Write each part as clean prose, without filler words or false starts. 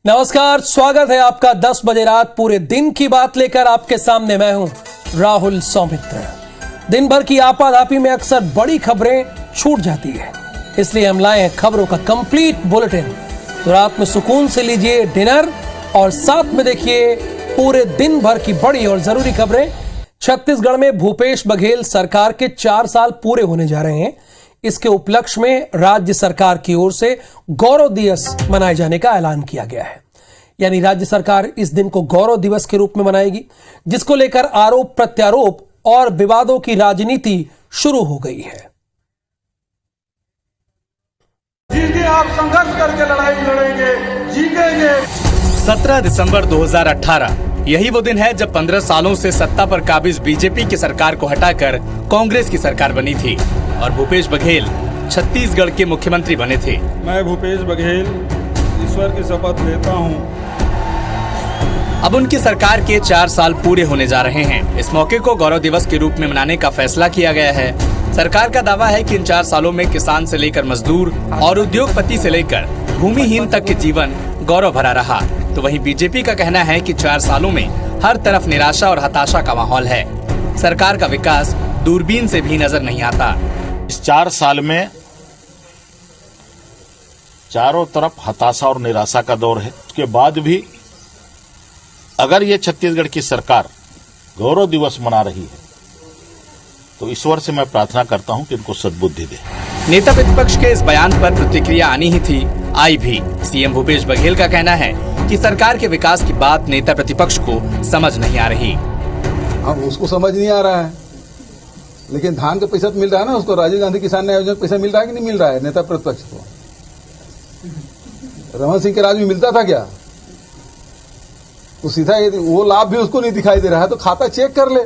नमस्कार, स्वागत है आपका 10 बजे रात पूरे दिन की बात लेकर आपके सामने मैं हूं राहुल सौमित्र। दिन भर की आपाधापी में अक्सर बड़ी खबरें छूट जाती है, इसलिए हम लाए हैं खबरों का कंप्लीट बुलेटिन। तो रात में सुकून से लीजिए डिनर और साथ में देखिए पूरे दिन भर की बड़ी और जरूरी खबरें। छत्तीसगढ़ में भूपेश बघेल सरकार के 4 साल पूरे होने जा रहे हैं। इसके उपलक्ष्य में राज्य सरकार की ओर से गौरव दिवस मनाए जाने का ऐलान किया गया है। यानी राज्य सरकार इस दिन को गौरव दिवस के रूप में मनाएगी, जिसको लेकर आरोप प्रत्यारोप और विवादों की राजनीति शुरू हो गई है। जीते आप संघर्ष करके लड़ाई लड़ेंगे, जीतेंगे। 17 दिसंबर 2018 यही वो दिन है जब 15 सालों से सत्ता पर काबिज बीजेपी की सरकार को हटाकर कांग्रेस की सरकार बनी थी और भूपेश बघेल छत्तीसगढ़ के मुख्यमंत्री बने थे। मैं भूपेश बघेल ईश्वर की शपथ लेता हूँ। अब उनकी सरकार के 4 साल पूरे होने जा रहे हैं। इस मौके को गौरव दिवस के रूप में मनाने का फैसला किया गया है। सरकार का दावा है कि इन 4 सालों में किसान से लेकर मजदूर और उद्योगपति से लेकर भूमिहीन तक के जीवन गौरव भरा रहा। तो वहीं बीजेपी का कहना है कि 4 सालों में हर तरफ निराशा और हताशा का माहौल है। सरकार का विकास दूरबीन से भी नजर नहीं आता। इस 4 साल में चारों तरफ हताशा और निराशा का दौर है। उसके बाद भी अगर ये छत्तीसगढ़ की सरकार गौरव दिवस मना रही है तो ईश्वर से मैं प्रार्थना करता हूं कि इनको सद्बुद्धि दे। नेता प्रतिपक्ष के इस बयान पर प्रतिक्रिया आनी ही थी, आई भी। सीएम भूपेश बघेल का कहना है कि सरकार के विकास की बात नेता प्रतिपक्ष को समझ नहीं आ रही। अब उसको समझ नहीं आ रहा है, लेकिन धान का पैसा तो मिल रहा है ना उसको। राजीव गांधी किसान न्याय योजना का पैसा मिल रहा है कि नहीं मिल रहा है नेता प्रतिपक्ष को? रमन सिंह के राज में मिलता था क्या? तो सीधा वो लाभ भी उसको नहीं दिखाई दे रहा है, तो खाता चेक कर ले।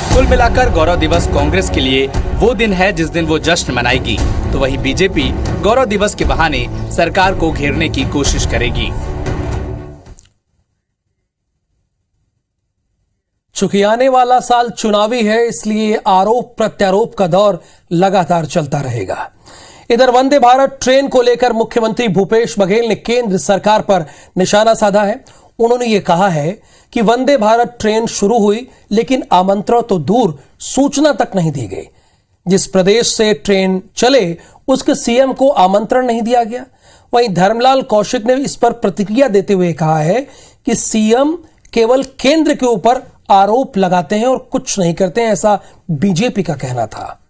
कुल मिलाकर गौरव दिवस कांग्रेस के लिए वो दिन है जिस दिन वो जश्न मनाएगी, तो वहीं बीजेपी गौरव दिवस के बहाने सरकार को घेरने की कोशिश करेगी। चूंकि आने वाला साल चुनावी है, इसलिए आरोप प्रत्यारोप का दौर लगातार चलता रहेगा। इधर वंदे भारत ट्रेन को लेकर मुख्यमंत्री भूपेश बघेल ने केंद्र सरकार पर निशाना साधा है। उन्होंने ये कहा है कि वंदे भारत ट्रेन शुरू हुई, लेकिन आमंत्रण तो दूर, सूचना तक नहीं दी गई। जिस प्रदेश से ट्रेन चले उसके सीएम को आमंत्रण नहीं दिया गया। वहीं धर्मलाल कौशिक ने इस पर प्रतिक्रिया देते हुए कहा है कि सीएम केवल केंद्र के ऊपर आरोप लगाते हैं और कुछ नहीं करते हैं, ऐसा बीजेपी का कहना था।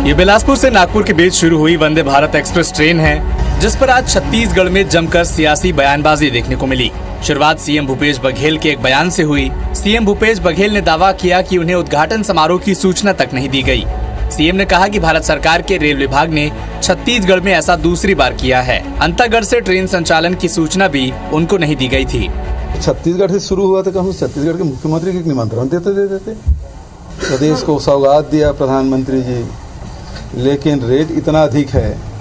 ये बिलासपुर से नागपुर के बीच शुरू हुई वंदे भारत एक्सप्रेस ट्रेन है, जिस पर आज छत्तीसगढ़ में जमकर सियासी बयानबाजी देखने को मिली। शुरुआत सीएम भूपेश बघेल के एक बयान से हुई। सीएम भूपेश बघेल ने दावा किया कि उन्हें उद्घाटन समारोह की सूचना तक नहीं दी गई। सीएम ने कहा कि भारत सरकार के रेल विभाग ने छत्तीसगढ़ में ऐसा दूसरी बार किया है। अंतरगढ़ से ट्रेन संचालन की सूचना भी उनको नहीं दी गई थी। छत्तीसगढ़ से शुरू हुआ था, कहीं छत्तीसगढ़ के मुख्यमंत्री को निमंत्रण देते प्रदेश को सौगात दिया प्रधानमंत्री जी, लेकिन रेट इतना अधिक है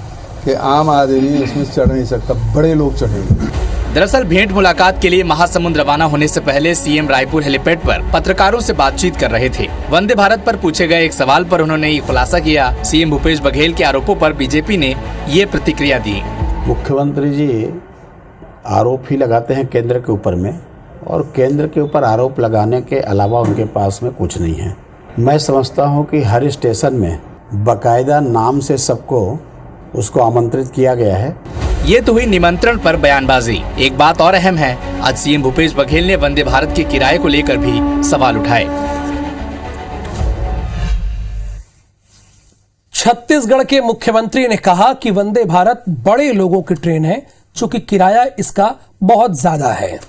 कि आम आदमी उसमें चढ़ नहीं सकता, बड़े लोग चढ़ेंगे। दरअसल भेंट मुलाकात के लिए महासमुंद रवाना होने से पहले सीएम रायपुर हेलीपैड पर पत्रकारों से बातचीत कर रहे थे। वंदे भारत पर पूछे गए एक सवाल पर उन्होंने ये खुलासा किया। सीएम भूपेश बघेल के आरोपों पर बीजेपी ने ये प्रतिक्रिया दी। मुख्यमंत्री जी आरोप ही लगाते हैं केंद्र के ऊपर में, और केंद्र के ऊपर आरोप लगाने के अलावा उनके पास में कुछ नहीं है। मैं समझता हूँ कि हर स्टेशन में बाकायदा नाम से सबको उसको आमंत्रित किया गया है। ये तो हुई निमंत्रण पर बयानबाजी। एक बात और अहम है, आज सीएम भूपेश बघेल ने वंदे भारत के किराए को लेकर भी सवाल उठाए। छत्तीसगढ़ के मुख्यमंत्री ने कहा कि वंदे भारत बड़े लोगों की ट्रेन है, चूंकि किराया इसका बहुत ज्यादा है।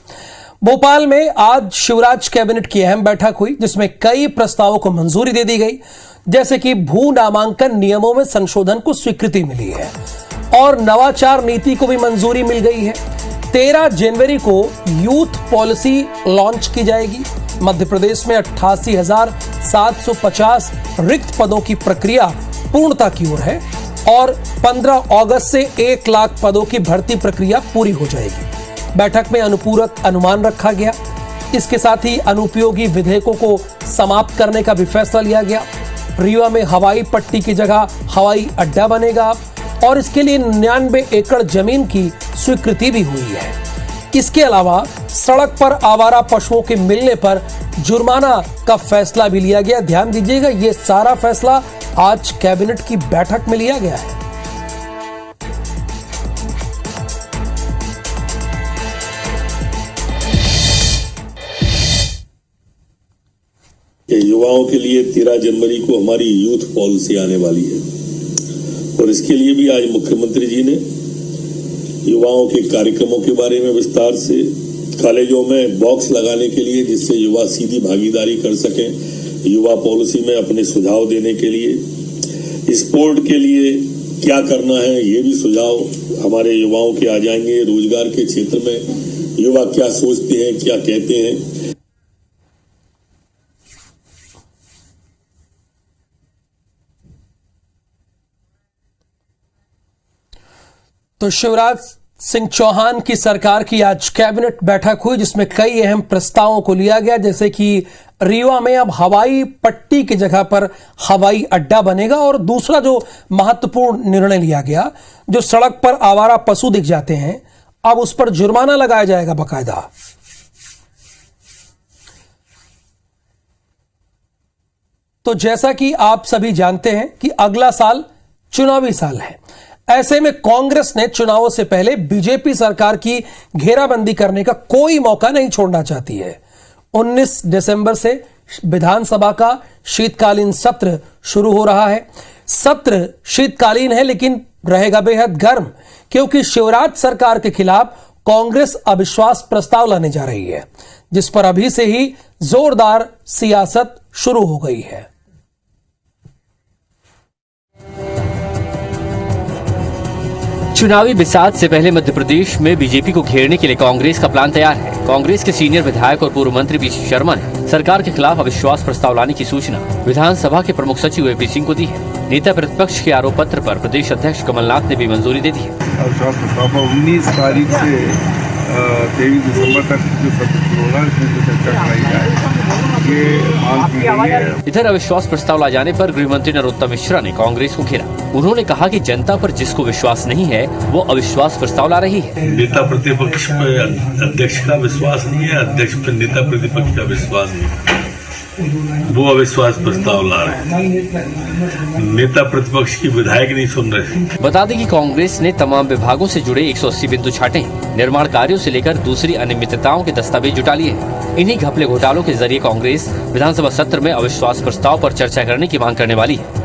भोपाल में आज शिवराज कैबिनेट की अहम बैठक हुई, जिसमें कई प्रस्तावों को मंजूरी दे दी गई, जैसे कि भू नामांकन नियमों में संशोधन को स्वीकृति मिली है और नवाचार नीति को भी मंजूरी मिल गई है। 13 जनवरी को यूथ पॉलिसी लॉन्च की जाएगी। मध्य प्रदेश में 88,750 रिक्त पदों की प्रक्रिया पूर्णता की ओर है और 15 अगस्त से 1 लाख पदों की भर्ती प्रक्रिया पूरी हो जाएगी। बैठक में अनुपूरक अनुमान रखा गया। इसके साथ ही अनुपयोगी विधेयकों को समाप्त करने का भी फैसला लिया गया। रीवा में हवाई पट्टी की जगह हवाई अड्डा बनेगा और इसके लिए 99 एकड़ जमीन की स्वीकृति भी हुई है। इसके अलावा सड़क पर आवारा पशुओं के मिलने पर जुर्माना का फैसला भी लिया गया। ध्यान दीजिएगा, ये सारा फैसला आज कैबिनेट की बैठक में लिया गया है। युवाओं के लिए 13 जनवरी को हमारी यूथ पॉलिसी आने वाली है और इसके लिए भी आज मुख्यमंत्री जी ने युवाओं के कार्यक्रमों के बारे में विस्तार से, कॉलेजों में बॉक्स लगाने के लिए जिससे युवा सीधी भागीदारी कर सकें, युवा पॉलिसी में अपने सुझाव देने के लिए, स्पोर्ट के लिए क्या करना है ये भी सुझाव हमारे युवाओं के आ जाएंगे। रोजगार के क्षेत्र में युवा क्या सोचते हैं, क्या कहते हैं। तो शिवराज सिंह चौहान की सरकार की आज कैबिनेट बैठक हुई जिसमें कई अहम प्रस्तावों को लिया गया, जैसे कि रीवा में अब हवाई पट्टी की जगह पर हवाई अड्डा बनेगा। और दूसरा जो महत्वपूर्ण निर्णय लिया गया, जो सड़क पर आवारा पशु दिख जाते हैं अब उस पर जुर्माना लगाया जाएगा बाकायदा। तो जैसा कि आप सभी जानते हैं कि अगला साल चुनावी साल है, ऐसे में कांग्रेस ने चुनावों से पहले बीजेपी सरकार की घेराबंदी करने का कोई मौका नहीं छोड़ना चाहती है। 19 दिसंबर से विधानसभा का शीतकालीन सत्र शुरू हो रहा है। सत्र शीतकालीन है लेकिन रहेगा बेहद गर्म, क्योंकि शिवराज सरकार के खिलाफ कांग्रेस अविश्वास प्रस्ताव लाने जा रही है, जिस पर अभी से ही जोरदार सियासत शुरू हो गई है। चुनावी बिसात से पहले मध्य प्रदेश में बीजेपी को घेरने के लिए कांग्रेस का प्लान तैयार है। कांग्रेस के सीनियर विधायक और पूर्व मंत्री पीसी शर्मा ने सरकार के खिलाफ अविश्वास प्रस्ताव लाने की सूचना विधानसभा के प्रमुख सचिव एपी सिंह को दी है। नेता प्रतिपक्ष के आरोप पत्र पर प्रदेश अध्यक्ष कमलनाथ ने भी मंजूरी दे दी है। अविश्वास प्रस्ताव 19 तारीख से 23 दिसंबर तक जो सत्र शुरू होगा इसमें जो चर्चा कराई जाए ये मांग की गई है। इधर अविश्वास प्रस्ताव ला जाने पर गृह मंत्री नरोत्तम मिश्रा ने कांग्रेस को घेरा। उन्होंने कहा कि जनता पर जिसको विश्वास नहीं है वो अविश्वास प्रस्ताव ला रही है। नेता प्रतिपक्ष पे अध्यक्ष का विश्वास नहीं है, अध्यक्ष पे नेता प्रतिपक्ष का विश्वास नहीं है, वो अविश्वास प्रस्ताव ला रहे हैं। नेता प्रतिपक्ष की विधायक नहीं सुन रहे। बता दें कि कांग्रेस ने तमाम विभागों से जुड़े 180 बिंदु छाटे हैं। निर्माण कार्यों से लेकर दूसरी अनियमितताओं के दस्तावेज जुटा लिए हैं। इन्हीं घपले घोटालों के जरिए कांग्रेस विधानसभा सत्र में अविश्वास प्रस्ताव पर चर्चा करने की मांग करने वाली है।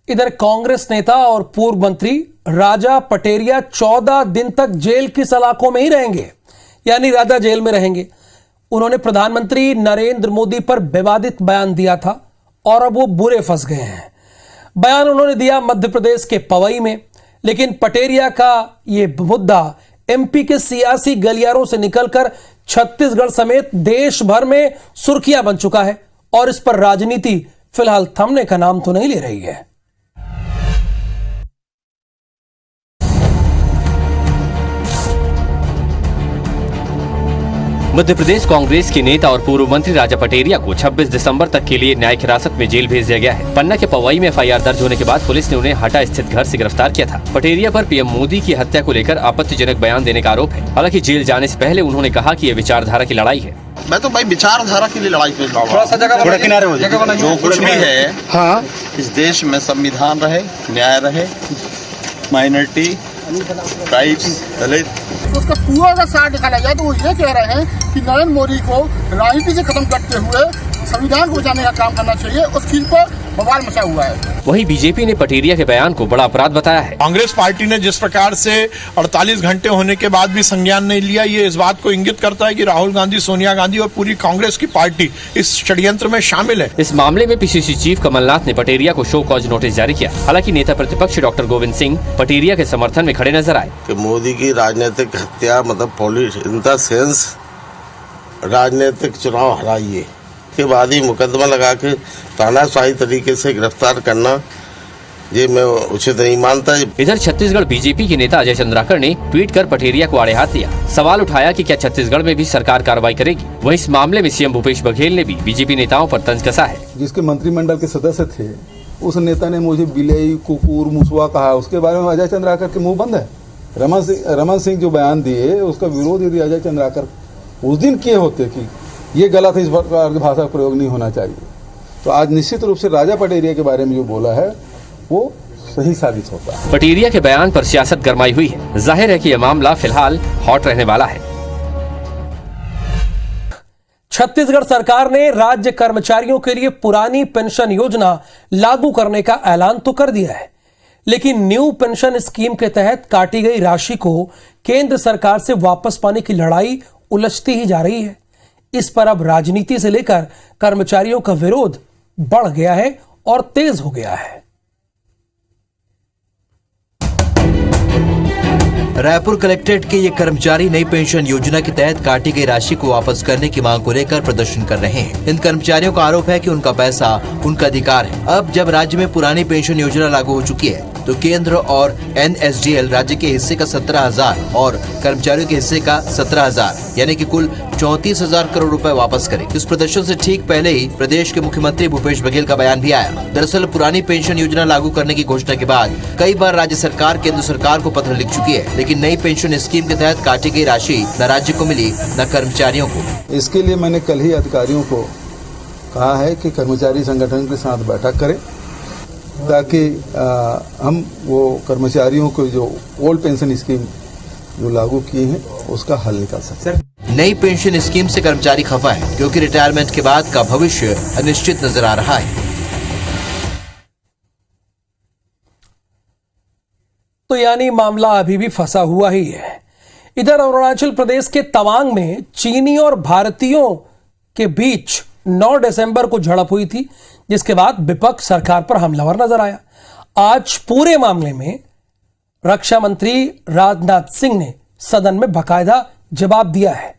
इधर कांग्रेस नेता और पूर्व मंत्री राजा पटेरिया 14 दिन तक जेल की सलाखों में ही रहेंगे, यानी राजा जेल में रहेंगे। उन्होंने प्रधानमंत्री नरेंद्र मोदी पर विवादित बयान दिया था और अब वो बुरे फंस गए हैं। बयान उन्होंने दिया मध्य प्रदेश के पवई में, लेकिन पटेरिया का ये मुद्दा एमपी के सियासी गलियारों से निकलकर छत्तीसगढ़ समेत देश भर में सुर्खियां बन चुका है और इस पर राजनीति फिलहाल थमने का नाम तो नहीं ले रही है। मध्य प्रदेश कांग्रेस के नेता और पूर्व मंत्री राजा पटेरिया को 26 दिसंबर तक के लिए न्यायिक हिरासत में जेल भेज दिया गया है। पन्ना के पवई में एफआईआर दर्ज होने के बाद पुलिस ने उन्हें हटा स्थित घर से गिरफ्तार किया था। पटेरिया पर पीएम मोदी की हत्या को लेकर आपत्तिजनक बयान देने का आरोप है। हालांकि जेल जाने से पहले उन्होंने कहा कि ये विचारधारा की लड़ाई है। मैं तो भाई विचारधारा के लिए लड़ाई कर रहा हूँ। थोड़ा किनारे हो जाए। जो कुछ भी है, हाँ, इस देश में संविधान रहे, न्याय रहे, माइनॉरिटी, ट्राइब्स, दलित, उसका पूरा अगर सार निकाला जाए तो वो ये कह रहे हैं कि नरेंद्र मोदी को राजनीति से खत्म करते हुए संविधान को बचाने का काम करना चाहिए। उस चीज पर बवाल मचा हुआ है। वहीं बीजेपी ने पटेरिया के बयान को बड़ा अपराध बताया है। कांग्रेस पार्टी ने जिस प्रकार से 48 घंटे होने के बाद भी संज्ञान नहीं लिया, ये इस बात को इंगित करता है कि राहुल गांधी, सोनिया गांधी और पूरी कांग्रेस की पार्टी इस षड्यंत्र में शामिल है। इस मामले में पीसीसी चीफ कमलनाथ ने पटेरिया को शो कॉज नोटिस जारी किया। हालांकि नेता प्रतिपक्ष डॉक्टर गोविंद सिंह पटेरिया के समर्थन में खड़े नजर आए। कि मोदी की राजनीतिक हत्या मतलब इन द सेंस राजनीतिक चुनाव हराइए के बाद ही मुकदमा लगा के तानाशाही तरीके से गिरफ्तार करना, ये मैं उचित नहीं मानता। इधर छत्तीसगढ़ बीजेपी के नेता अजय चंद्राकर ने ट्वीट कर पटेरिया को आड़े हाथ लिया। सवाल उठाया कि क्या छत्तीसगढ़ में भी सरकार कार्रवाई करेगी। वहीं इस मामले में सीएम भूपेश बघेल ने भी बीजेपी नेताओं पर तंज कसा है। जिसके मंत्रिमंडल के सदस्य थे उस नेता ने मुझे बिलाई, कुकुर, मुसवा कहा, उसके बारे में अजय चंद्राकर के मुंह बंद है। रमन सिंह जो बयान दिए उसका विरोध यदि अजय चंद्राकर उस दिन किए होते कि ये गलत है, इस प्रकार की भाषा का प्रयोग नहीं होना चाहिए, तो आज निश्चित रूप से राजा पटेरिया के बारे में जो बोला है वो सही साबित होता है। पटेरिया के बयान पर सियासत गरमाई हुई है। जाहिर है कि यह मामला फिलहाल हॉट रहने वाला है। छत्तीसगढ़ सरकार ने राज्य कर्मचारियों के लिए पुरानी पेंशन योजना लागू करने का ऐलान तो कर दिया है, लेकिन न्यू पेंशन स्कीम के तहत काटी गई राशि को केंद्र सरकार से वापस पाने की लड़ाई उलझती ही जा रही है। इस पर अब राजनीति से लेकर कर्मचारियों का विरोध बढ़ गया है और तेज हो गया है। रायपुर कलेक्ट्रेट के ये कर्मचारी नई पेंशन योजना के तहत काटी गई राशि को वापस करने की मांग को लेकर प्रदर्शन कर रहे हैं। इन कर्मचारियों का आरोप है कि उनका पैसा उनका अधिकार है। अब जब राज्य में पुरानी पेंशन योजना लागू हो चुकी है तो केंद्र और NSDL राज्य के हिस्से का 17,000 और कर्मचारियों के हिस्से का 17,000 यानी कि कुल 34,000 करोड़ रुपए वापस करे। इस प्रदर्शन से ठीक पहले ही प्रदेश के मुख्यमंत्री भूपेश बघेल का बयान भी आया। दरअसल पुरानी पेंशन योजना लागू करने की घोषणा के बाद कई बार राज्य सरकार केंद्र सरकार को पत्र लिख चुकी है, लेकिन नई पेंशन स्कीम के तहत काटी गई राशि न राज्य को मिली न कर्मचारियों को। इसके लिए मैंने कल ही अधिकारियों को कहा है कि कर्मचारी संगठन के साथ बैठक करें ताकि हम वो कर्मचारियों को जो ओल्ड पेंशन स्कीम जो लागू किए हैं उसका हल निकाल सकते। नई पेंशन स्कीम से कर्मचारी खफा है क्योंकि रिटायरमेंट के बाद का भविष्य अनिश्चित नजर आ रहा है। तो यानी मामला अभी भी फंसा हुआ ही है। इधर अरुणाचल प्रदेश के तवांग में चीनी और भारतीयों के बीच 9 दिसंबर को झड़प हुई थी, जिसके बाद विपक्ष सरकार पर हमलावर नजर आया। आज पूरे मामले में रक्षा मंत्री राजनाथ सिंह ने सदन में बाकायदा जवाब दिया है।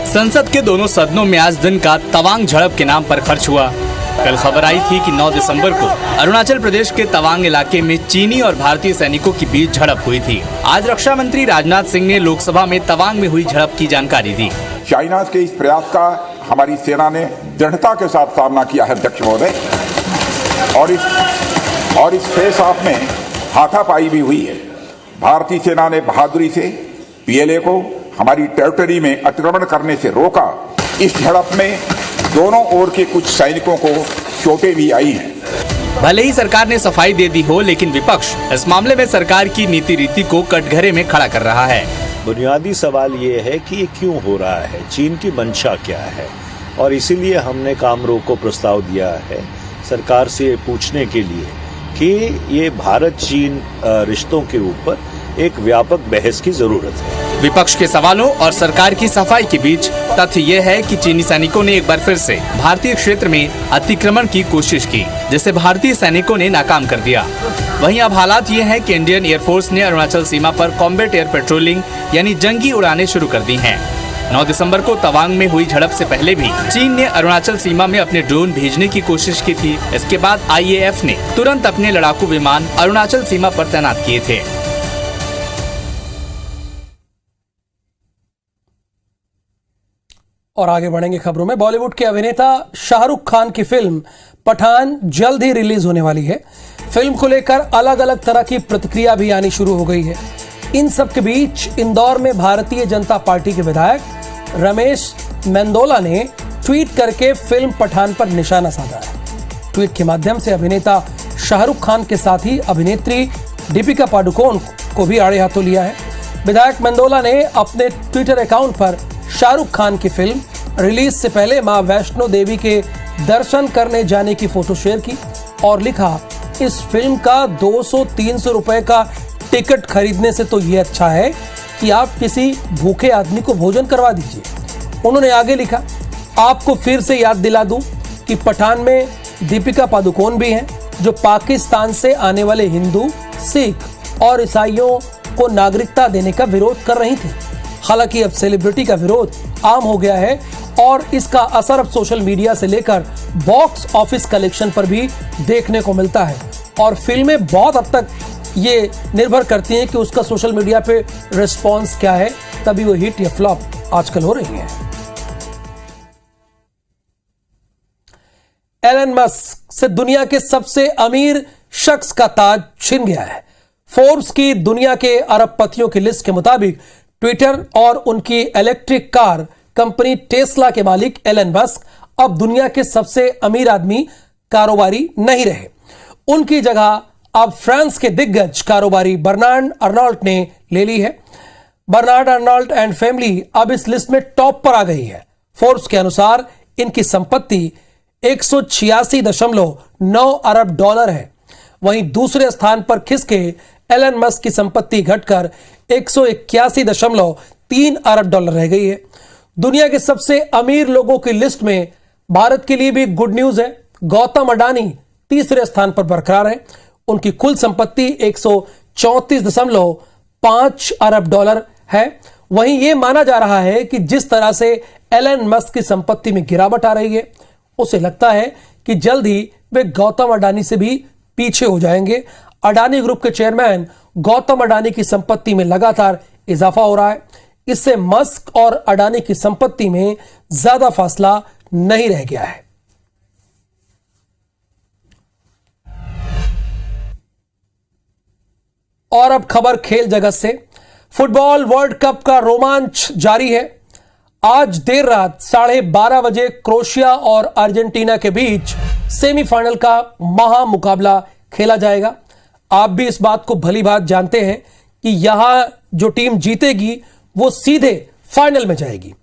संसद के दोनों सदनों में आज दिन का तवांग झड़प के नाम पर खर्च हुआ। कल खबर आई थी कि 9 दिसंबर को अरुणाचल प्रदेश के तवांग इलाके में चीनी और भारतीय सैनिकों के बीच झड़प हुई थी। आज रक्षा मंत्री राजनाथ सिंह ने लोकसभा में तवांग में हुई झड़प की जानकारी दी। चाइना के इस प्रयास का हमारी सेना ने दृढ़ता के साथ सामना किया है अध्यक्ष महोदय, और इस फेस ऑफ में हाथापाई भी हुई है। भारतीय सेना ने बहादुरी से PLA को हमारी टेरिटरी में अतिक्रमण करने से रोका। इस झड़प में दोनों ओर के कुछ सैनिकों को चोटें भी आई हैं। भले ही सरकार ने सफाई दे दी हो, लेकिन विपक्ष इस मामले में सरकार की नीति रीति को कटघरे में खड़ा कर रहा है। बुनियादी सवाल ये है कि ये क्यों हो रहा है, चीन की मंशा क्या है, और इसीलिए हमने काम रोको प्रस्ताव दिया है सरकार से पूछने के लिए कि ये भारत चीन रिश्तों के ऊपर एक व्यापक बहस की जरूरत है। विपक्ष के सवालों और सरकार की सफाई के बीच तथ्य यह है कि चीनी सैनिकों ने एक बार फिर से भारतीय क्षेत्र में अतिक्रमण की कोशिश की, जिसे भारतीय सैनिकों ने नाकाम कर दिया। वहीं अब हालात ये हैं कि इंडियन एयरफोर्स ने अरुणाचल सीमा पर कॉम्बैट एयर पेट्रोलिंग यानी जंगी उड़ानें शुरू कर दी हैं। 9 दिसंबर को तवांग में हुई झड़प से पहले भी चीन ने अरुणाचल सीमा में अपने ड्रोन भेजने की कोशिश की थी। इसके बाद IAF ने तुरंत अपने लड़ाकू विमान अरुणाचल सीमा पर तैनात किए थे। और आगे बढ़ेंगे खबरों में। बॉलीवुड के अभिनेता शाहरुख खान की फिल्म पठान जल्द ही रिलीज होने वाली है। फिल्म को लेकर अलग अलग तरह की प्रतिक्रिया भी आनी शुरू हो गई है। इन सब के बीच इंदौर में भारतीय जनता पार्टी के विधायक रमेश मेंदोला ने ट्वीट करके फिल्म पठान पर निशाना साधा है। ट्वीट के माध्यम से अभिनेता शाहरुख खान के साथ ही अभिनेत्री दीपिका पादुकोण को भी आड़े हाथों लिया है। विधायक मेंदोला ने अपने ट्विटर अकाउंट पर शाहरुख खान की फिल्म रिलीज से पहले मां वैष्णो देवी के दर्शन करने जाने की फोटो शेयर की और लिखा, इस फिल्म का 200-300 रुपए का टिकट खरीदने से तो ये अच्छा है कि आप किसी भूखे आदमी को भोजन करवा दीजिए। उन्होंने आगे लिखा, आपको फिर से याद दिला दूं कि पठान में दीपिका पादुकोण भी हैं, जो पाकिस्तान से आने वाले हिंदू, सिख और ईसाइयों को नागरिकता देने का विरोध कर रही थी। हालांकि अब सेलिब्रिटी का विरोध आम हो गया है और इसका असर अब सोशल मीडिया से लेकर बॉक्स ऑफिस कलेक्शन पर भी देखने को मिलता है। और फिल्में बहुत हद तक ये निर्भर करती हैं कि उसका सोशल मीडिया पे रिस्पॉन्स क्या है, तभी वो हिट या फ्लॉप आजकल हो रही है। एलन मस्क से दुनिया के सबसे अमीर शख्स का ताज छिन गया है। फोर्ब्स की दुनिया के अरबपतियों की लिस्ट के मुताबिक ट्विटर और उनकी इलेक्ट्रिक कार कंपनी टेस्ला के मालिक एलन मस्क अब दुनिया के सबसे अमीर आदमी कारोबारी नहीं रहे। उनकी जगह अब फ्रांस के दिग्गज कारोबारी बर्नार्ड अर्नॉल्ट ने ले ली है। बर्नार्ड अर्नॉल्ट एंड फैमिली अब इस लिस्ट में टॉप पर आ गई है। फोर्ब्स के अनुसार इनकी संपत्ति 186.9 अरब डॉलर है। वहीं दूसरे स्थान पर खिसके एलन मस्क की संपत्ति घटकर 181.3 अरब डॉलर रह गई है। दुनिया के सबसे अमीर लोगों की लिस्ट में भारत के लिए भी गुड न्यूज है। गौतम अडानी तीसरे स्थान पर बरकरार है। उनकी कुल संपत्ति 134.5 अरब डॉलर है। वहीं यह माना जा रहा है कि जिस तरह से एलन मस्क की संपत्ति में गिरावट आ रही है, उसे लगता है कि जल्द ही वे गौतम अडानी से भी पीछे हो जाएंगे। अडानी ग्रुप के चेयरमैन गौतम अडानी की संपत्ति में लगातार इजाफा हो रहा है। इससे मस्क और अडानी की संपत्ति में ज्यादा फासला नहीं रह गया है। और अब खबर खेल जगत से। फुटबॉल वर्ल्ड कप का रोमांच जारी है। आज देर रात 12:30 बजे क्रोएशिया और अर्जेंटीना के बीच सेमीफाइनल का महा मुकाबला खेला जाएगा। आप भी इस बात को भली भांति जानते हैं कि यहां जो टीम जीतेगी वो सीधे फाइनल में जाएगी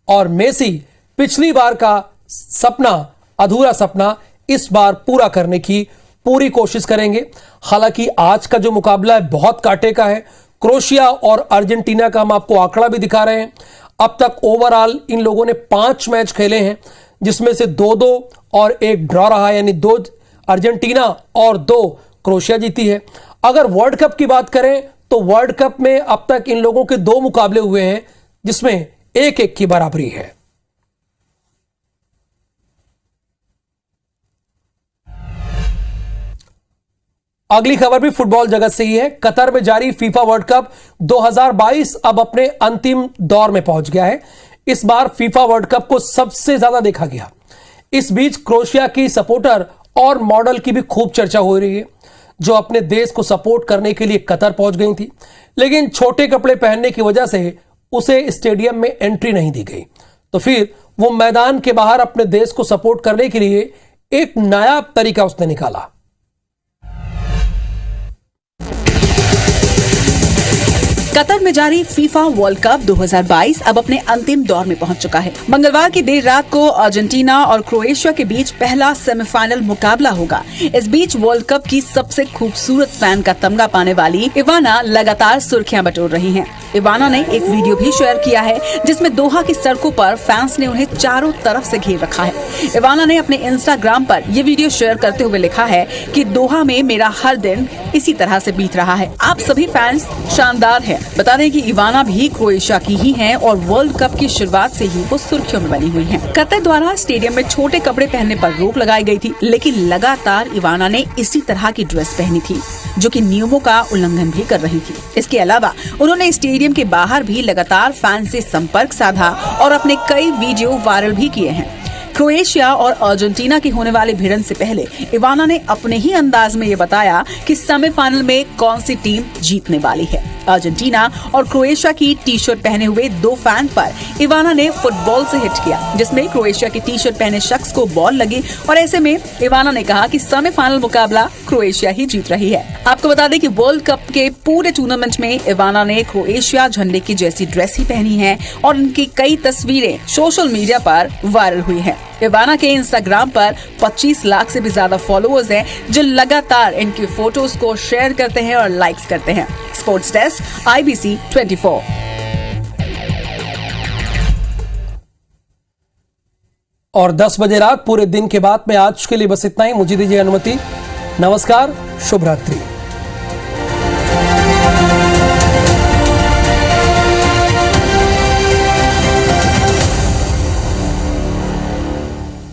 और मेसी पिछली बार का सपना, अधूरा सपना, इस बार पूरा करने की पूरी कोशिश करेंगे। हालांकि आज का जो मुकाबला है बहुत कांटे का है। क्रोएशिया और अर्जेंटीना का हम आपको आंकड़ा भी दिखा रहे हैं। अब तक ओवरऑल इन लोगों ने 5 मैच खेले हैं, जिसमें से 2-2 और 1 ड्रॉ रहा है, यानी 2 अर्जेंटीना और 2 क्रोएशिया जीती है। अगर वर्ल्ड कप की बात करें तो वर्ल्ड कप में अब तक इन लोगों के 2 मुकाबले हुए हैं, जिसमें 1-1 की बराबरी है। अगली खबर भी फुटबॉल जगत से ही है। कतर में जारी फीफा वर्ल्ड कप 2022 अब अपने अंतिम दौर में पहुंच गया है। इस बार फीफा वर्ल्ड कप को सबसे ज्यादा देखा गया। इस बीच क्रोएशिया की सपोर्टर और मॉडल की भी खूब चर्चा हो रही है, जो अपने देश को सपोर्ट करने के लिए कतर पहुंच गई थी, लेकिन छोटे कपड़े पहनने की वजह से उसे स्टेडियम में एंट्री नहीं दी गई। तो फिर वो मैदान के बाहर अपने देश को सपोर्ट करने के लिए एक नायाब तरीका उसने निकाला। कतर में जारी फीफा वर्ल्ड कप 2022 अब अपने अंतिम दौर में पहुंच चुका है। मंगलवार की देर रात को अर्जेंटीना और क्रोएशिया के बीच पहला सेमीफाइनल मुकाबला होगा। इस बीच वर्ल्ड कप की सबसे खूबसूरत फैन का तमगा पाने वाली इवाना लगातार सुर्खियां बटोर रही हैं। इवाना ने एक वीडियो भी शेयर किया है, जिसमें दोहा की सड़कों पर फैंस ने उन्हें चारों तरफ से घेर रखा है। इवाना ने अपने इंस्टाग्राम पर ये वीडियो शेयर करते हुए लिखा है कि दोहा में मेरा हर दिन इसी तरह से बीत रहा है। आप सभी फैंस शानदार हैं। बता दें कि इवाना भी क्रोएशिया की ही हैं और वर्ल्ड कप की शुरुआत से ही वो सुर्खियों में बनी हुई हैं। कतर द्वारा स्टेडियम में छोटे कपड़े पहनने पर रोक लगाई गई थी, लेकिन लगातार इवाना ने इसी तरह की ड्रेस पहनी थी, जो कि नियमों का उल्लंघन भी कर रही थी। इसके अलावा उन्होंने स्टेडियम के बाहर भी लगातार फैंस से संपर्क साधा और अपने कई वीडियो वायरल भी किए हैं। क्रोएशिया और अर्जेंटीना की होने वाली भिड़ंत से पहले इवाना ने अपने ही अंदाज में ये बताया कि सेमीफाइनल में कौन सी टीम जीतने वाली है। अर्जेंटीना और क्रोएशिया की टी शर्ट पहने हुए 2 फैन पर इवाना ने फुटबॉल से हिट किया, जिसमें क्रोएशिया की टी शर्ट पहने शख्स को बॉल लगी और ऐसे में इवाना ने कहा कि सेमीफाइनल मुकाबला क्रोएशिया ही जीत रही है। आपको बता दें कि वर्ल्ड कप के पूरे टूर्नामेंट में इवाना ने क्रोएशिया झंडे की जैसी ड्रेस ही पहनी है और उनकी कई तस्वीरें सोशल मीडिया पर वायरल हुई है। इवाना के इंस्टाग्राम पर 25 लाख से भी ज्यादा फॉलोअर्स हैं, जो लगातार इनकी फोटोज को शेयर करते हैं और लाइक्स करते हैं। Sports desk IBC 24। और 10 बजे रात पूरे दिन के बाद में आज के लिए बस इतना ही। मुझे दीजिए अनुमति। नमस्कार, शुभ रात्रि।